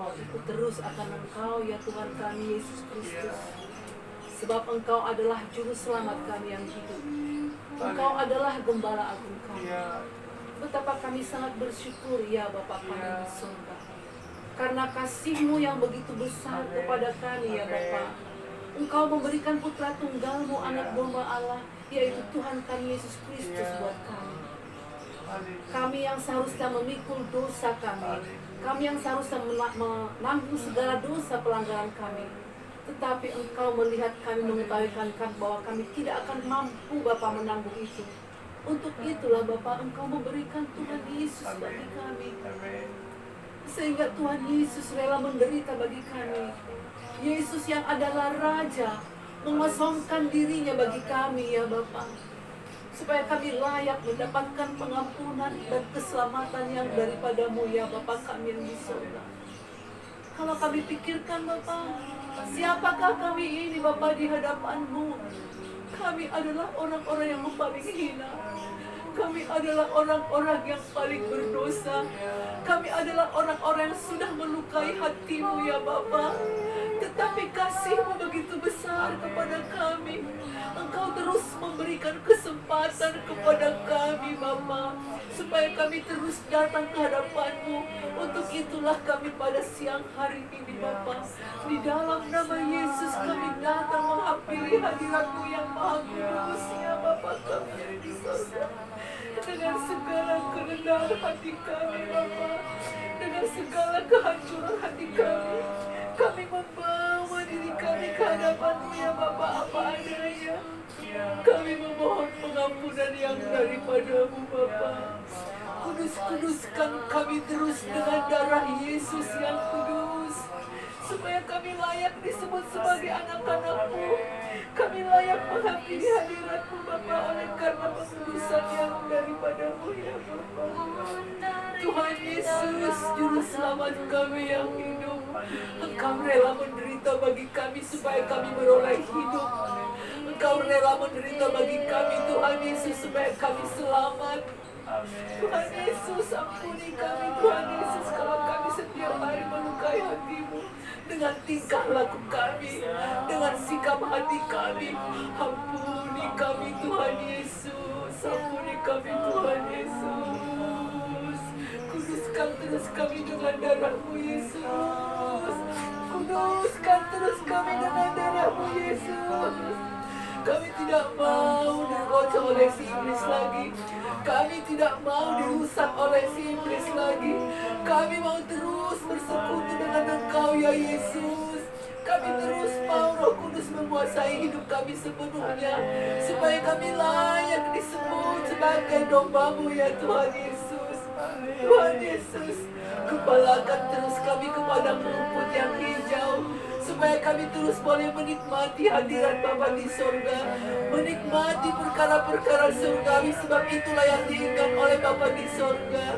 mau ikut terus akan Engkau ya Tuhan kami Yesus Kristus. Sebab Engkau adalah Juru Selamat kami yang hidup. Engkau adalah Gembala Agung kami. Betapa kami sangat bersyukur ya Bapa kami di surga. Karena kasih-Mu yang begitu besar kepada kami ya Bapa. Engkau memberikan putra tunggal-Mu, anak domba Allah, yaitu Tuhan kami Yesus Kristus buat kami. Kami yang seharusnya memikul dosa kami yang seharusnya menanggung segala dosa pelanggaran kami. Tetapi Engkau melihat kami, mengetahui bahwa kami tidak akan mampu Bapa menanggung itu. Untuk itulah Bapa, Engkau memberikan Tuhan Yesus bagi kami. Sehingga Tuhan Yesus rela menderita bagi kami. Yesus yang adalah Raja, mengosongkan dirinya bagi kami ya Bapa. Supaya kami layak mendapatkan pengampunan dan keselamatan yang daripada-Mu ya Bapa kami yang di surga. Kalau kami pikirkan Bapa, siapakah kami ini Bapa di hadapan-Mu? Kami adalah orang-orang yang paling hina. Kami adalah orang-orang yang paling berdosa. Kami adalah orang-orang yang sudah melukai hati-Mu ya Bapa. Tetapi kasih-Mu begitu besar kepada kami. Engkau terus memberikan kesempatan kepada kami Bapa, supaya kami terus datang ke hadapan-Mu. Untuk itulah kami pada siang hari ini Bapa, di dalam nama Yesus kami datang menghampiri hadirat-Mu yang maha kudus ya Bapa kami yang di surga. Dengan segala kerendahan hati kami Bapa, dengan segala kehancuran hati kami membawa diri kami ke hadapan-Mu ya Bapa apa adanya. Kami memohon pengampunan yang daripada-Mu Bapa. Kudus-kuduskan kami terus dengan darah Yesus yang kudus, supaya kami layak disebut sebagai anak-anak-Mu. Kami layak menghampiri hadirat-Mu Bapa oleh karena pengudusan yang daripada-Mu ya Bapa. Tuhan Yesus, Juru Selamat kami yang hidup, Engkau rela menderita bagi kami supaya kami beroleh hidup. Engkau rela menderita bagi kami Tuhan Yesus supaya kami selamat. Tuhan Yesus, ampuni kami Tuhan Yesus kalau kami setiap hari melukai hati-Mu dengan tingkah laku kami, dengan sikap hati kami. Ampuni kami Tuhan Yesus, ampuni kami Tuhan Yesus. Kuduskan terus kami dengan darah-Mu Yesus. Kuduskan terus kami dengan darah-Mu Yesus. Kami tidak mau digocok oleh si iblis lagi. Kami tidak mau dirusak oleh si iblis lagi. Kami mau terus bersekutu dengan Engkau ya Yesus. Kami terus mau Roh Kudus menguasai hidup kami sepenuhnya, supaya kami layak disebut sebagai domba-Mu ya Tuhan Yesus. Tuhan Yesus, gembalakan terus kami kepada rumput yang hijau, supaya kami terus boleh menikmati hadirat Bapa di surga, menikmati perkara-perkara surgawi, sebab itulah yang diinginkan oleh Bapa di surga.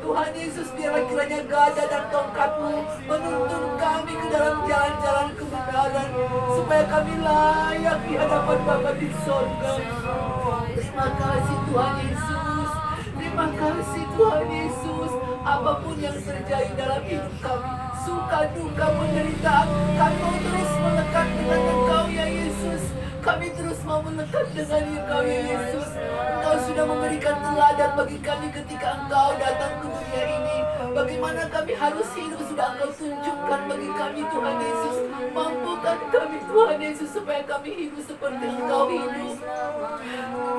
Tuhan Yesus, biarlah kiranya gada dan tongkat-Mu menuntun kami ke dalam jalan-jalan kebenaran, supaya kami layak di hadapan Bapa di surga. Terima kasih Tuhan Yesus. Terima kasih Tuhan Yesus. Apapun yang terjadi dalam hidup kami, suka, duka, penderitaan, kami mau terus melekat dengan Engkau ya Yesus. Kami terus mau melekat dengan Engkau ya Yesus. Engkau sudah memberikan teladan bagi kami ketika Engkau datang ke dunia ini. Bagaimana kami harus hidup sudah Engkau tunjukkan bagi kami Tuhan Yesus. Mampukan kami Tuhan Yesus supaya kami hidup seperti Engkau hidup.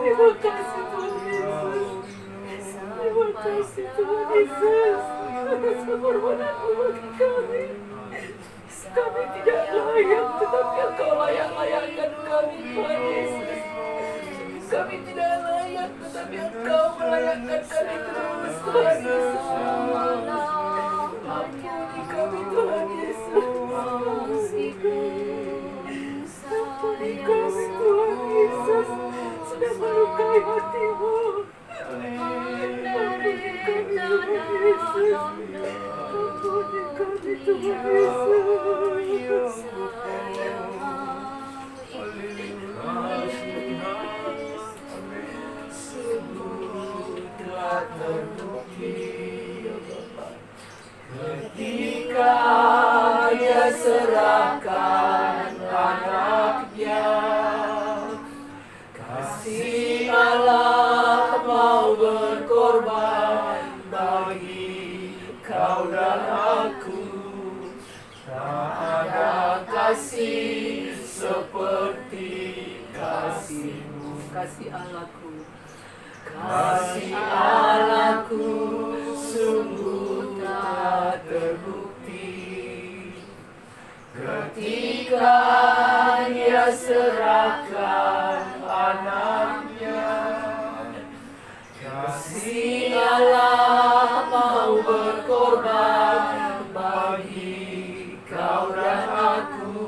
Terima kasih Tuhan Yesus. Terima kasih Tuhan Yesus atas pengorbanan-Mu bagi kami. Kami tidak layak, tetapi Engkau layak-layakkan kami Tuhan Yesus. Kami tidak layak, tetapi Engkau melayakkan kami terus Tuhan Yesus. Ampuni kami Tuhan Yesus. Ampuni kami Tuhan Yesus. Sudah melukai hati-Mu. Ampuni kami Tuhan Yesus. Ampuni kami Tuhan Yesus. Telah terbukti ketika serahkan anaknya. Kasih Allah mau berkorban bagi kau dan aku. Tak ada kasih seperti kasih-Mu. Kasih Allahku, kasih Allahku sungguh tak terbukti. Ketika Dia serahkan anaknya, kasih Allah mau berkorban bagi kau dan aku.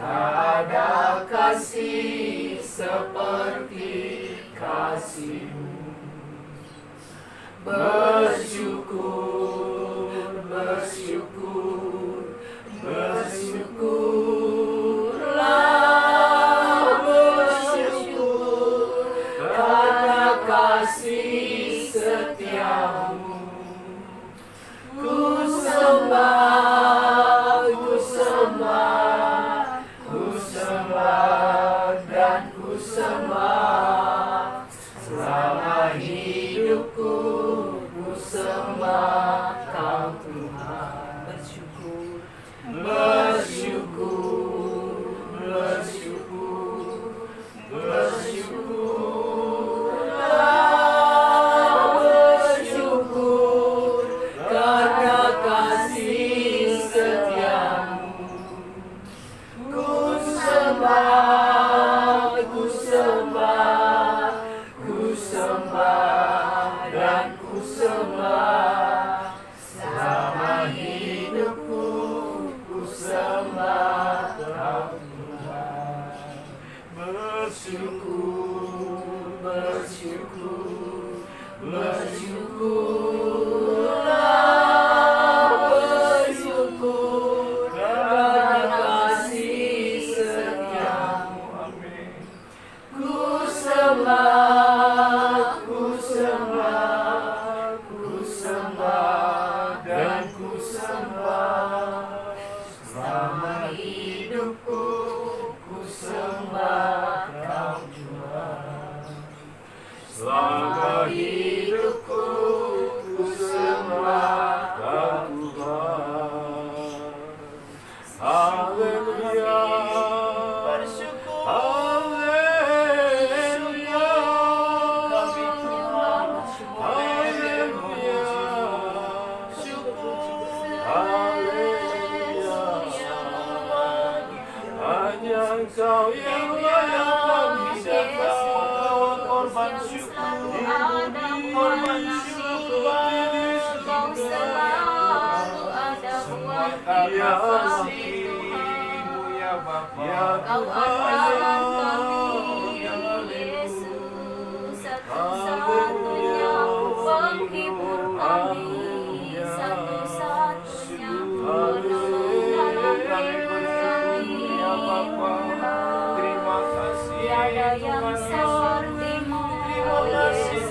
Tak ada kasih seperti kasih-Mu. Bersyukur, bersyukur, bersyukurlah, bersyukur karena kasih setia-Mu. Ku sembah, ku sembah, ku sembah dan ku sembah. Selama hidupku ku sembah Kau Tuhan. Bersyukur, bersyukur, bersyukur, bersyukurlah, bersyukur karena kasih setia-Mu. Ku sembah, ku sembah, ku sembah dan ku sembah. Selama hidupku ku sembah Kau Tuhan. Bersyukur, bersyukur, bersyukurlah, bersyukur karena kasih setia-Mu. Amin. Ku sembah, ku sembah, ku sembah dan ku sembah. Selama hidupku ku sembah Kau Tuhan. Selama hidupku ku sembah Kau Tuhan. Haleluya. Bersyukur. Haleluya. Kami Tuhan. Haleluya. Haleluya. Hanya Engkau yang layak kami dapat korban syukur. Korban syukur bagi Kau selalu ada buat ya kasih-Mu ya Bapa. Kau andalan kami, Yesus, satu-satunya penghibur kami, satu-satunya penolong dalam hidup kami. Terima kasih Tiada yang seperti-Mu, Yesus.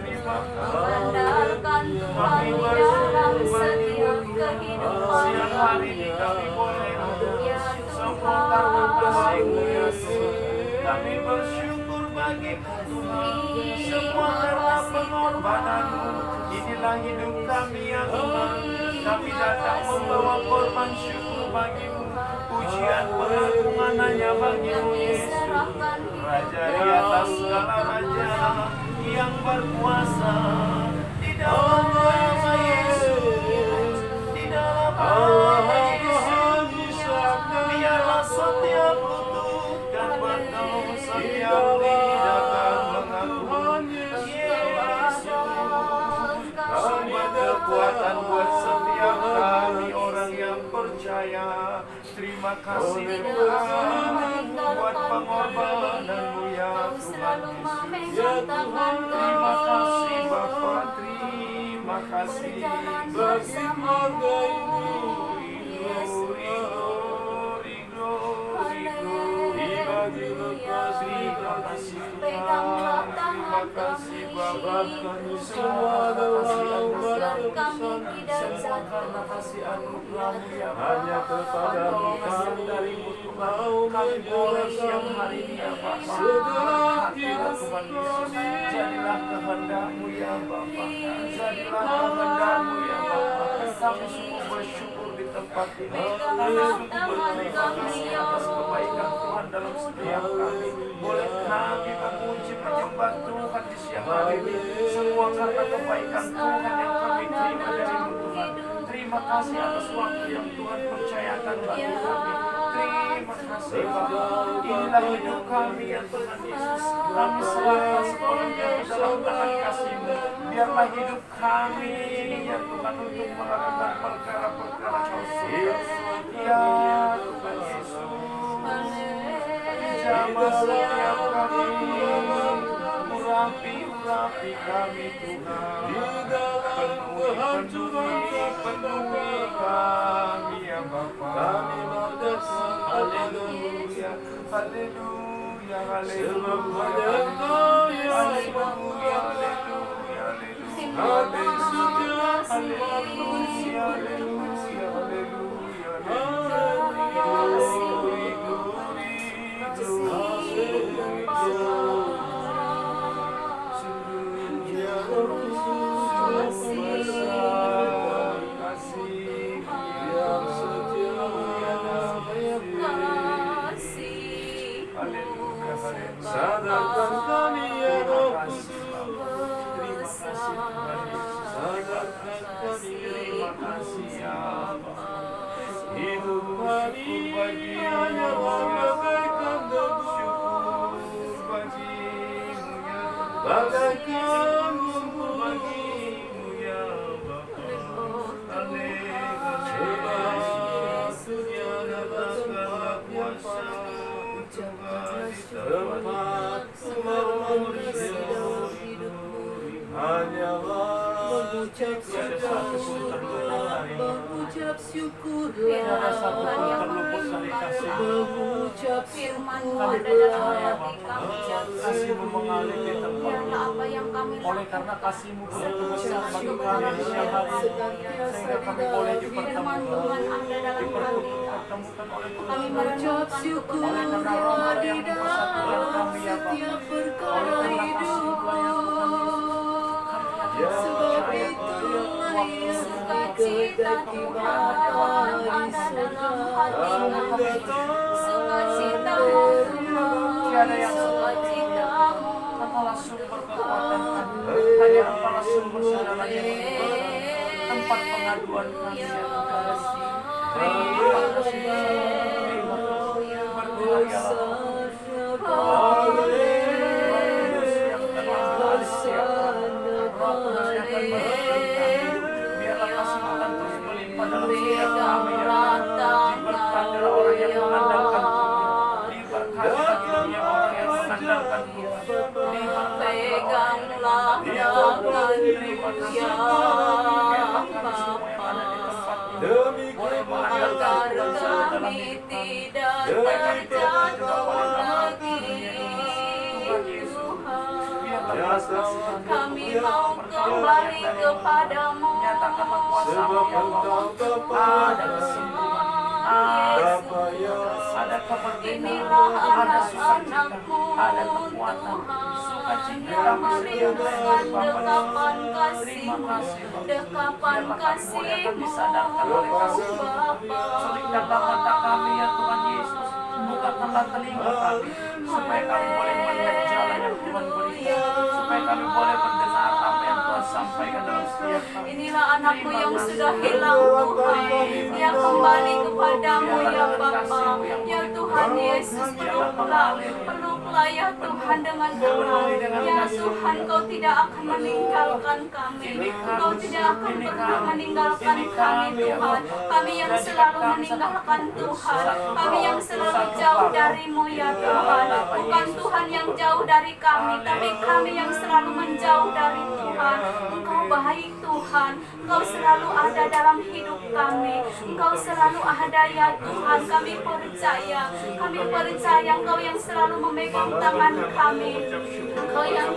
Terima Mengandalkan Tuhan di dalam setiap kehidupan Siang hari ini kami boleh sempurna kasih-Mu Yesus. Kami bersyukur bagi-Mu Tuhan. Semua karena pengorbanan-Mu. Inilah hidup kami ya Tuhan. Kami datang membawa korban syukur bagi-Mu. Pujian pengagungan hanya bagi-Mu Yesus. Raja di atas segala raja yang berkuasa di dalam nama Yesus, di dalam nama Yesus. Biarlah setiap lutut dan berdoa setiap lidah dan mengaku Yesus. Sumber kekuatan buat setiap kami orang yang percaya. Terima kasih Tuhan buat pengorbanan-Mu ya Tuhan Yesus. Terima kasih Bapa, terima kasih bagi keluarga ini. Glory, glory, glory, glory bagi lepas. Terima kasih Tuhan, terima kasih Bapa. semua Agar kami tidak semua karena jatuh. kasih anugerah-Mu ya Bapa. Hanya kepadamu Pertolongan darimu Tuhan, kami boleh siang hari ini ya Bapa. Hatilah Tuhan Yesus, jadilah kehendak-Mu ya Bapa. Jadilah kehendak-Mu ya Bapa. Kami sungguh bersyukur di tempat ini. Kami sungguh berterima kasih atas kebaikan Tuhan dalam setiap kami. Boleh kami memuji menyembah Tuhan di siang hari ini. Semua karena kebaikan Tuhan yang kami terima dari-Mu Tuhan. Terima kasih atas waktu yang Tuhan percayakan bagi kami. Terima kasih Bapa. Inilah hidup kami ya Tuhan Yesus. Kami serahkan sepenuhnya ke dalam tangan kasih-Mu. Biarlah hidup kami ya Tuhan untuk melakukan perkara-perkara Kau suka. Ya Tuhan Yesus. Jamah setiap kami. Urapi kami Tuhan. Penuhi kami ya Bapa. Haleluya, haleluya, haleluya, haleluya, sadarkan kami ya Roh Kudus, terima kasih Tuhan Yesus. sadarkan kami ya Terima kasih ya Bapa. hidup kami hanyalah bagaikan debu, Syukur bagimu ya bagaikan bumbu bagimu ya Bapa. Sebab datanglah kuasa tempat membangun hidup hanyalah Mengucap syukur, Tiada satu pun terluput dari kasih. mengucap Firman-Mu syukur. ada dalam hati kami. Kasih-Mu mengalir di tempat Biarlah apa yang kami oleh karena lakukan kasih-Mu begitu besar bagi kami di siang hari ini, sehingga kami boleh Firman dipertemukan Tuhan ada dalam hati kami. dipertemukan oleh Kami Tuhan. merenungkan Syukur Oleh karena roh yang mempersatukan kami ya Bapa. setiap perkara Oleh karena kasih-Mu ya Tuhan Yesus. Sebab itulah yang Sukacita Tuhan ada dalam hati kami. Sukacita-Mu Tuhan, Tiada yang sukacita-Mu. Engkaulah sumber kekuatan kami. Hanya Engkaulah sumber segala yang tempat pengaduan kami ya Tuhan. Terima kasih. Terima kasih. Berbahagialah Roh Kudus yang telah mengalir setiap kami. Roh Kudus yang akan menuntun kami. Biarlah kasih-Mu akan terus melimpah dalam setiap kami ya Tuhan. Diberkatilah orang yang mengandalkan Tuhan. Diberkatilah dunia orang yang mengandalkan Tuhan. Peganglah tanganku ya Bapa, agar kami tidak terjatuh lagi. Tuhan, kami mau kembali kepadamu. Nyatakanlah kuasa-Mu ya Bapa. Ada kesembuhan, Bapa yang ada kemerdekaan, Inilah ada sukacita, anak-anak-Mu, ada kekuatan, sukacita merindukan dekapan Terima kasih-Mu, kasih Bapa. dekapan Biarlah kami boleh akan kasih-Mu, disadarkan oleh kasih-Mu. Bapa. Selipkanlah mata kami ya Tuhan Yesus. Bukakanlah telinga kami, supaya kami boleh melihat jalan yang Tuhan berikan, supaya kami boleh mendengar apa yang Tuhan sampaikan dalam setiap kami. Inilah anakmu yang sudah hilang Tuhan, yang kembali kepadamu ya Bapa. Ya Tuhan Yesus, peluklah ya Tuhan dengan Tuhan. Ya Tuhan, Kau tidak akan meninggalkan kami. Kau tidak akan pernah meninggalkan kami Tuhan. Kami yang selalu meninggalkan Tuhan. Kami yang selalu jauh dari-Mu ya Tuhan. Bukan Tuhan yang jauh dari kami, tapi kami yang selalu menjauh dari Tuhan. Engkau baik Tuhan, Engkau selalu ada dalam hidup kami. Engkau selalu ada ya Tuhan, kami percaya. Kami percaya Engkau yang selalu memegang tangan kami. Engkau yang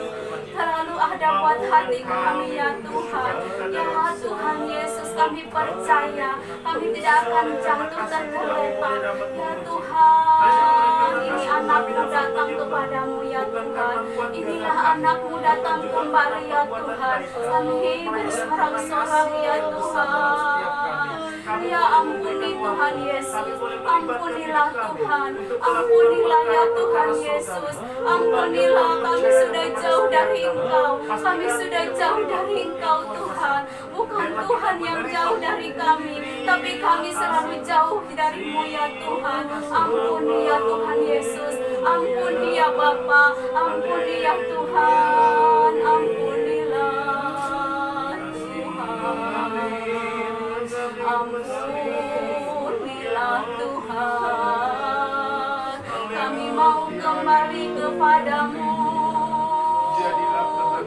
terlalu ada buat hati kami ya Tuhan. Ya Tuhan Yesus, kami percaya kami tidak akan jatuh tergeletak. Ya Tuhan, ini anakmu datang kepadamu ya Tuhan. Inilah anakmu datang kembali ya Tuhan. Kami bersorak-sorak ya Tuhan. Ya ampuni Tuhan Yesus, ampunilah Tuhan, ampunilah ya Tuhan Yesus, ampunilah, kami sudah jauh dari Engkau, kami sudah jauh dari Engkau Tuhan. Bukan Tuhan yang jauh dari kami, tapi kami selalu jauh darimu ya Tuhan. Ampuni ya Tuhan Yesus, ampuni ya Bapa, ampuni ya Tuhan, ampunilah Tuhan, ampunilah Tuhan. Kami mau kembali kepadamu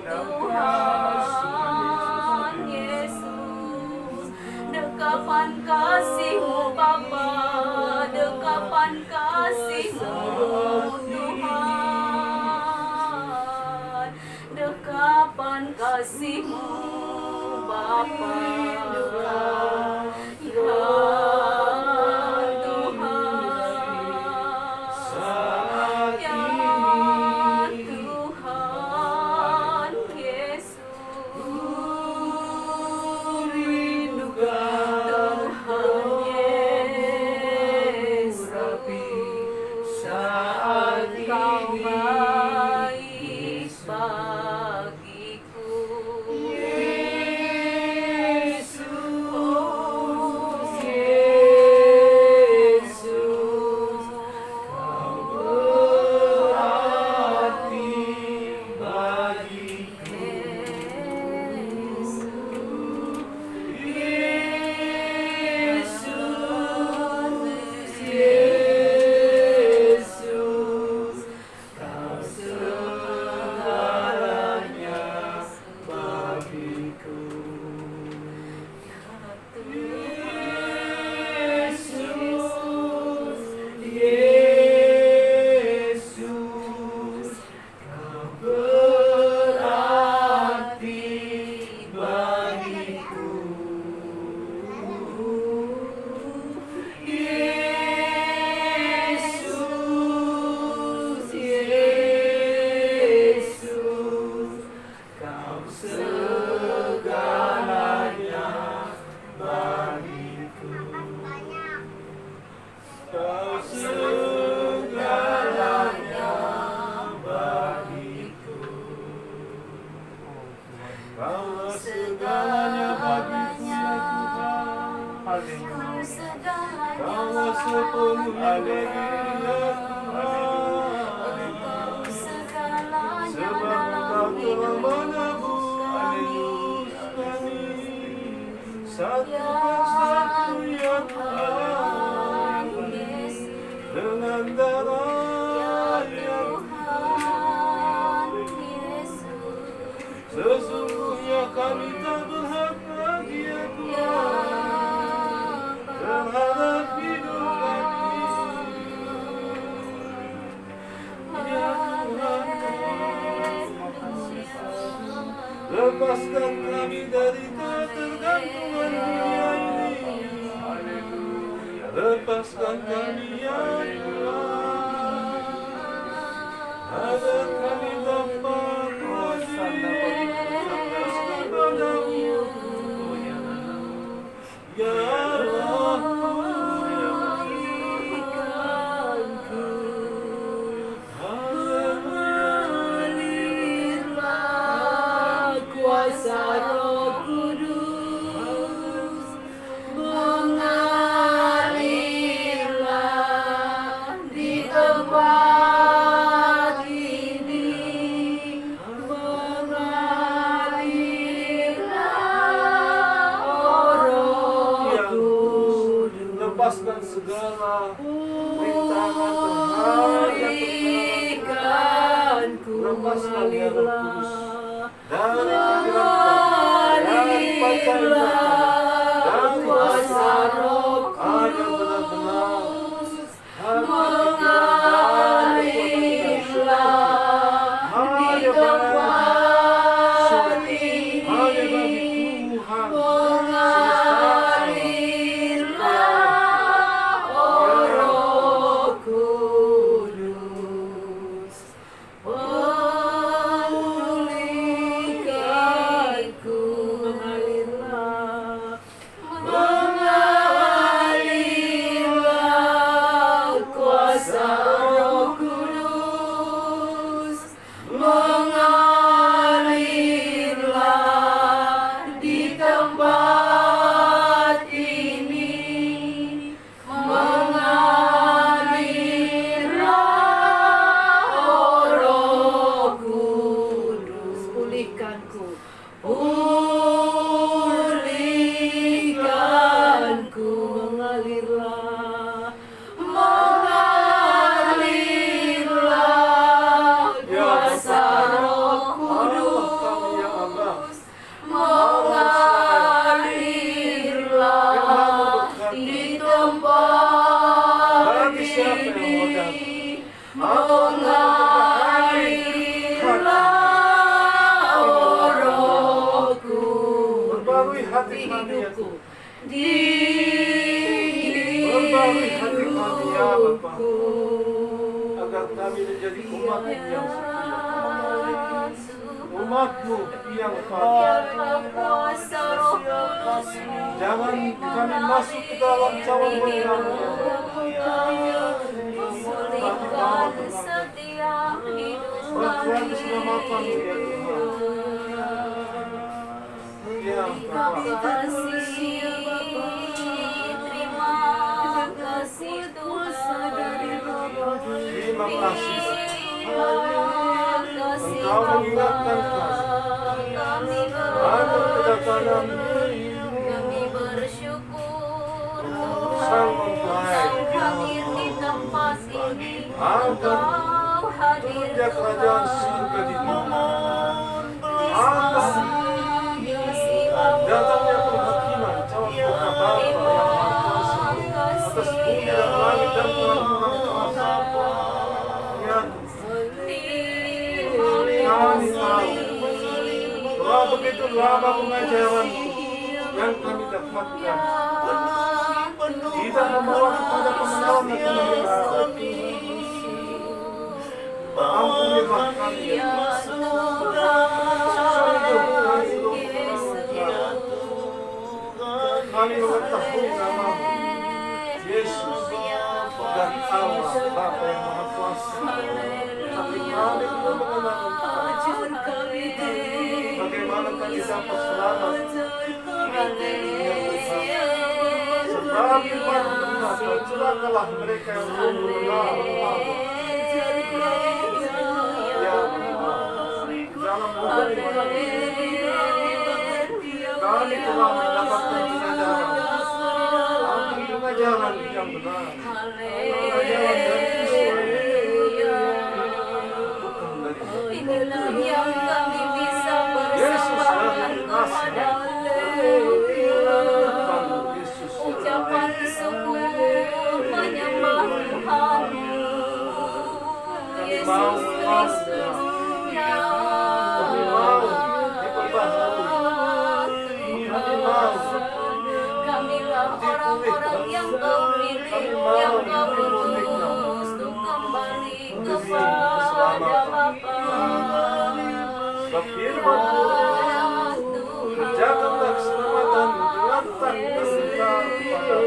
Tuhan Yesus. Dekapan kasih-Mu Bapa, dekapan kasih-Mu Tuhan, dekapan kasih-Mu Bapa. Sesungguhnya kami tak berhak lagi ya Tuhan terhadap hidup kami. Ya Tuhan, lepaskan kami dari ketergantungan dunia ini. Lepaskan kami ya Tuhan, agar kami dapat ya Allah, mengalirlah kuasa Roh Kudus, mengalirlah di tempat ini, mengalirlah Roh Kudus. lepaskan segala rintangan terhadap lepaskan ya Roh Kudus dari pikiran dari dari kuasa Roh Kudus mengalirlah di tempat Perbarui hati kami ya Bapa, agar kami menjadi umat yang setia, umat-Mu yang patuh. Jangan kami masuk ke dalam cawan berkamu, memulihkan setiap hidup berkenan kami. keselamatan ya Tuhan. Ya Bapa, Terima kasih Tuhan. terima kasih. Kasih Engkau mengingatkan kami akan kedatangan kami bersyukur Sang Tuhan Mempelai Engkau hadir di tempat ini. akan Engkau hadir bekerja kerajaan surga di bumi. Akan datangnya penghakiman cawan buka Bapa yang Maha Kuasa atas bumi dan langit dan orang-orang kuasa. Ya kami tahu telah begitu lama pengajaran yang kami dapatkan tidak membawa kepada kemenangan dan kemenangan. Ampunilah kami ya kami mengetahui nama-Mu Yesus dan Allah Bapa yang Maha Kuasa, tapi kami belum mengenal Engkau. Bagaimana kami dapat selamat? Sebab Tuhan berkata, celakalah mereka yang belum mengenal Allah. Ya dalam hubungan kami telah mendapatkan pengajaran yang benar, pengajaran dari bukan dari Inilah yang kami bisa Yesus persembahkan kepada Yesus ucapan syukur menyembah Tuhan Yesus Kristus kami mau diperbaharui, kami mau kamilah orang-orang yang Kau pilih, yang Kau utus untuk kembali kepada Bapa. sebab firman Tuhan, kerjakanlah keselamatan dengan takut dan kepada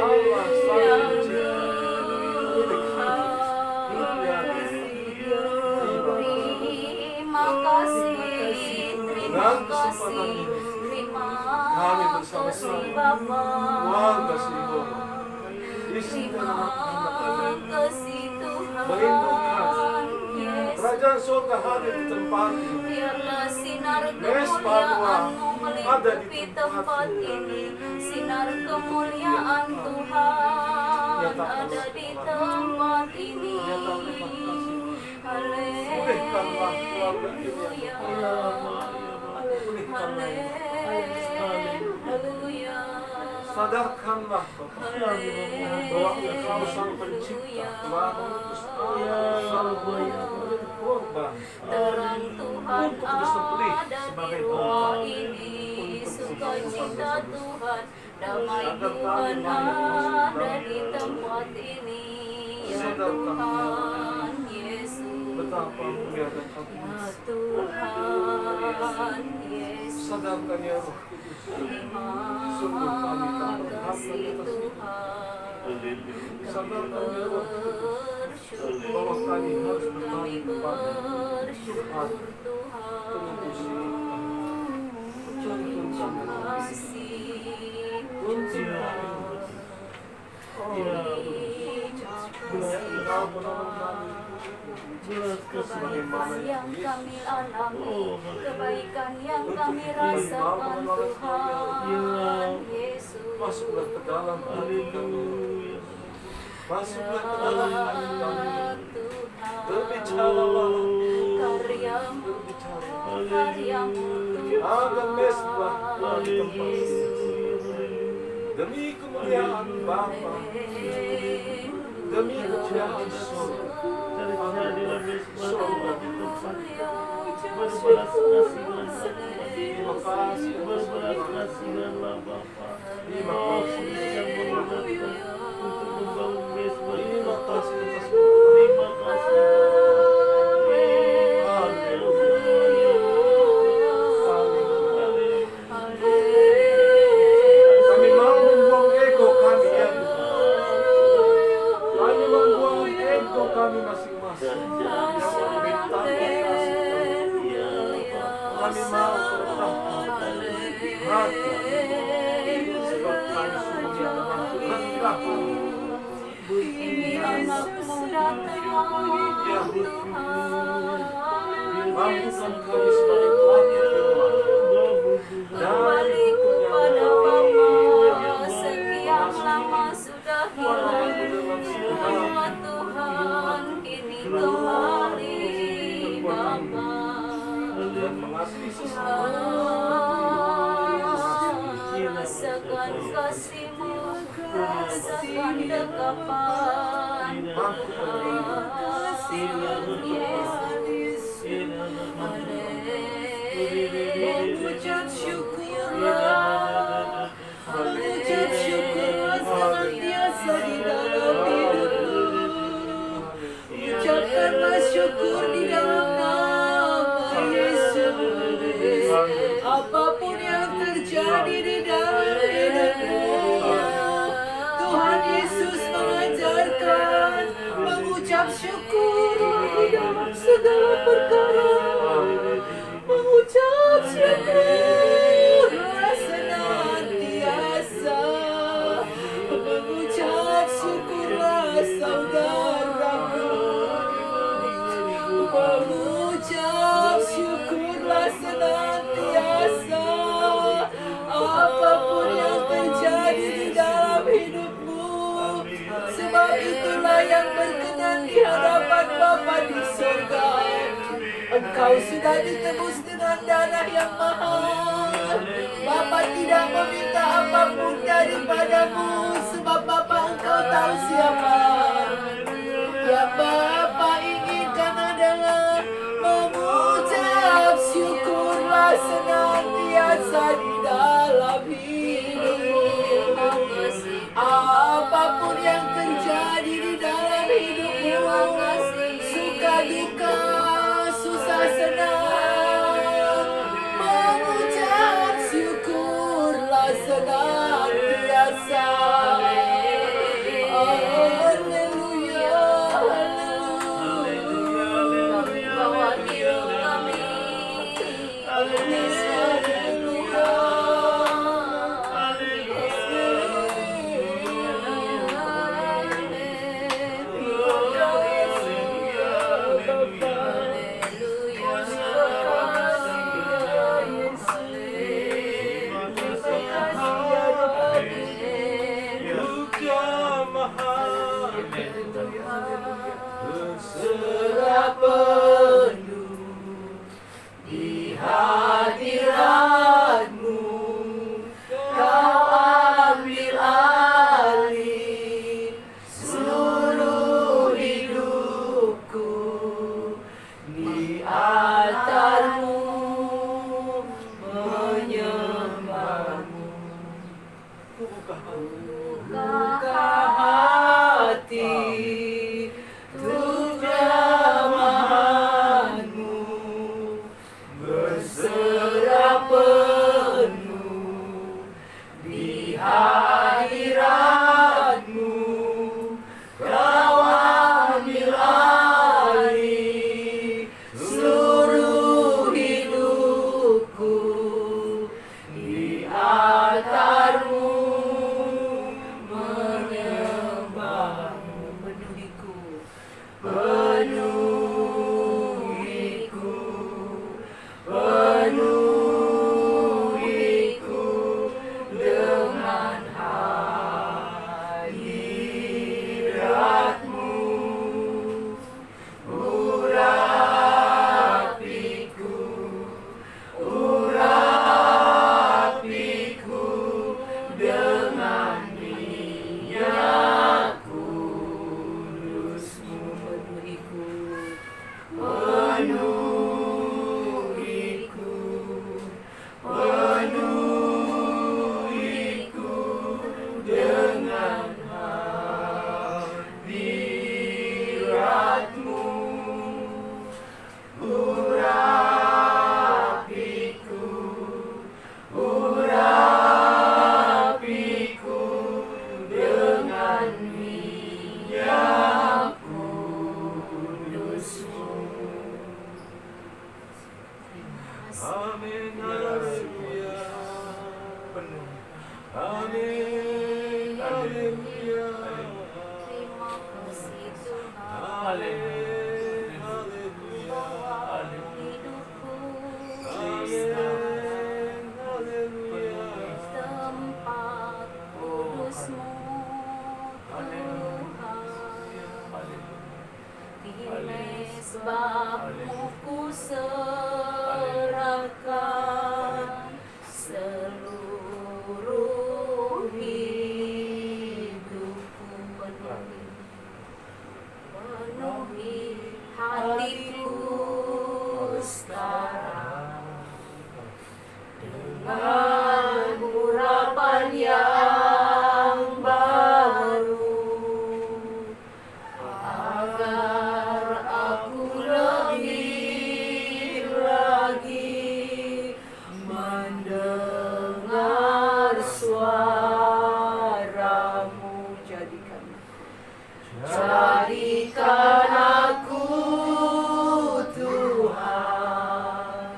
Allah Sang Pencipta milik hidup. Terima kasih, terima kasih, terima Kami bersama-sama kasih Bapa. Tuhan kasih Tuhan, isi Terima dalam kasih Tuhan Merindukan Yesus. kerajaan surga hadir di tempat ini. Biarlah sinar Mesbah kemuliaan-Mu ada di meliputi tempat tempat ini. Sinar kemuliaan Tuhan ada di tempat ini. Pulihkanlah keluarga ini. Pulihkanlah ini. Haleluya. Sadarkanlah Bapa bahwa Engkau Sang Pencipta telah mengutus Sang menjadi korban Terang Tuhan untuk disembelih ada sebagai di rumah korban ini. untuk Sukacita Tuhan, damai Agar Tuhan kami ada di tempat ini. Ya Sadarkan Tuhan Yesus, betapa mulia dan ya agung. Tuhan Yesus. Sadarkan ya Roh Kudus, sungguh kami tak Terima berhak kasih atas itu. Tuhan. Sadarkan ya Roh Kudus bahwa kami harus berbalik kepada Tuhan, penebusi, tuntun kami kunci kami. Engkau menolong kami sebagaimana yang Yesus. kami alami, kebaikan yang kami rasakan Tuhan Yesus. Masuklah ke dalam hati kami. Masuklah ke dalam hati kami. Berbicaralah, Karyamu, berbicara. karyamu Agar mesbah di tempat ini. Demi kemuliaan Bapa, demi kemuliaan surga, surga di tempat berbelas kasihanlah terima kasih berbelas kasihanlah Bapa. Terima kasih yang menguatkan untuk membangun mesbah. Terima kasih atas terima kasih. Kami mau membuang ego kami ya Tuhan. Kami membuang ego kami masing-masing. Kami mau hati sebab kami sungguh rendah. Ini anakmu datang Tuhan. Mampukan kami sebagai planet Tuhan. Kembali kepada Bapa, sekian lama sudah hilang. Tuhan, kini kembali Bapa. Rasakan kasih-Mu, rasakan dekapan. Yesus, Mengucap syukurlah, mengucap syukurlah senantiasa di dalam hidupmu. Ucapkanlah syukur di dalam nama Yesus. Apapun yang terjadi di dalam hidupmu, Tuhan Yesus mengajarkan mengucap syukur di dalam segala perkara. Mengucap syukurlah senantiasa. Mengucap syukurlah saudaraku. Mengucap syukurlah senantiasa. Apapun yang terjadi di dalam hidupmu, sebab itulah yang berkenan di hadapan Bapa di surga. Engkau sudah ditebus dengan darah yang mahal. Bapa tidak meminta apapun daripadamu, sebab Bapa engkau tahu siapa. Yang Bapa inginkan adalah mengucap syukurlah senantiasa di dalam hidupmu. Apapun yang terjadi di dalam hidupmu, suka duka, senang, mengucap syukurlah senantiasa. Haleluya, haleluya. Bawa hidup kami, berserah penuh di hadirat-Mu. Kau ambil alih seluruh hidupku. Di altar-Mu menyembah-Mu. Buka hati untuk jamahan-Mu, berserah penuh di hadirat-Mu. Kau ambil alih seluruh hidupku. Di altar-Mu Sebab-Mu ku serahkan seluruh hidupku, penuhi hatiku sekarang dengan urapan yang baru, agar aku lebih lagi mendengar suara-Mu. Jadikan aku Tuhan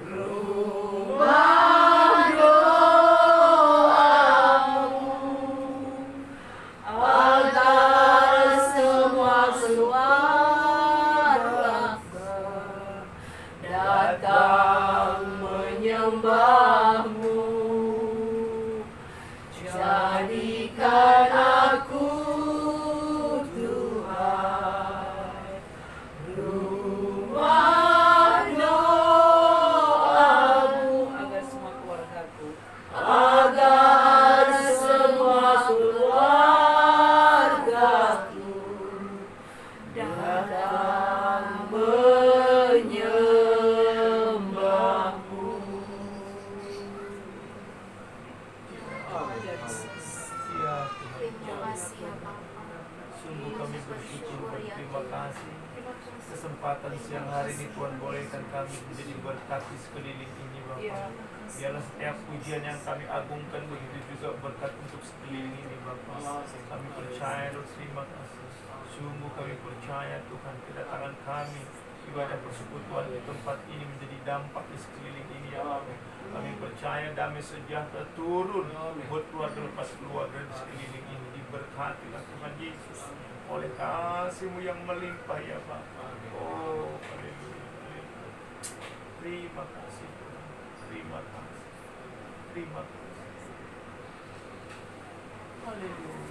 rumah doa-Mu, agar semua keluarga datang menyembah-Mu. Jadikan aku Tuhan rumah doa-Mu, agar semua keluargaku, agar semua keluargaku datang menyembah-Mu. Ya Tuhan, Terima kasih ya Bapa. sungguh kami bersyukur berterima kasih kesempatan siang hari ini Tuhan bolehkan kami menjadi berkat di sekeliling ini Bapak. Biarlah setiap pujian yang kami agungkan begitu juga berkat untuk sekeliling ini Bapak. Kami percaya dan terima kasih. Sungguh kami percaya Tuhan kedatangan kami ibadah persekutuan di tempat ini menjadi dampak di sekeliling ini ya Allah. Kami percaya damai sejahtera turun buat keluarga lepas keluarga di sekeliling ini. Diberkatilah Tuhan Yesus oleh kasih-Mu yang melimpah ya Bapa. Oh, haleluya, haleluya. Terima kasih Tuhan. Terima kasih. Terima kasih. Haleluya.